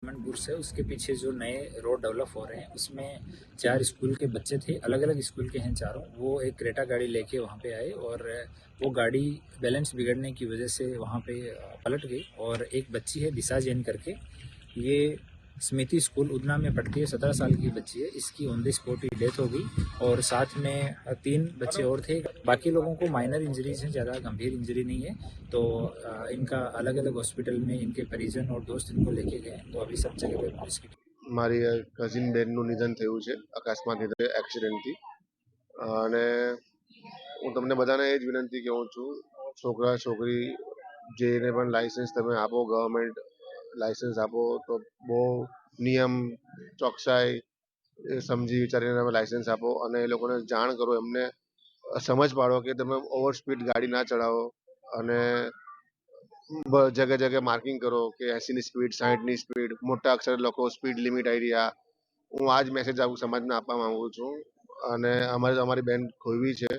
मनपुर से उसके पीछे जो नए रोड डेवलप हो रहे हैं उसमें 4 स्कूल के बच्चे थे, अलग-अलग स्कूल के हैं चारों। वो एक क्रेटा गाड़ी लेके वहाँ पे आए और वो गाड़ी बैलेंस बिगड़ने की वजह से वहाँ पे पलट गई और एक बच्ची है दिशा जैन करके, ये स्मृति स्कूल उधना में पढ़ती है, 17 साल की बच्ची है। इसकी on the spot he death हो गई और साथ में 3 बच्चे और थे। बाकी लोगों को माइनर इंजरीज हैं, ज़्यादा गंभीर इंजरी नहीं है। तो इनका अलग-अलग हॉस्पिटल में इनके परिजन और दोस्त इनको लेके गए। तो अभी सब जगह पे पुलिस की મારી કઝિન બેનનું નિધન થયું છે અકસ્માત રીતે એક્સિડન્ટથી અને હું તમને બધાને એ જ વિનંતી કહું છું છોકરા છોકરી જેને પણ લાઇસન્સ તમે આપો ગવર્મેન્ટ લાઇસન્સ આપો તો બહુ નિયમ ચોકસાઈ સમજી વિચારીને તમે લાઇસન્સ આપો અને એ લોકોને જાણ કરો એમને સમજ પાડો કે તમે ઓવર સ્પીડ ગાડી ના ચલાવો અને જગ્યા જગ્યાએ માર્કિંગ કરો કે 80ની સ્પીડ 60ની સ્પીડ મોટા અક્ષર લખો સ્પીડ લિમિટ આવી રહ્યા હું આ જ મેસેજ આવું સમાજને આપવા માંગુ છું અને અમારી બેન ખોઈવી છે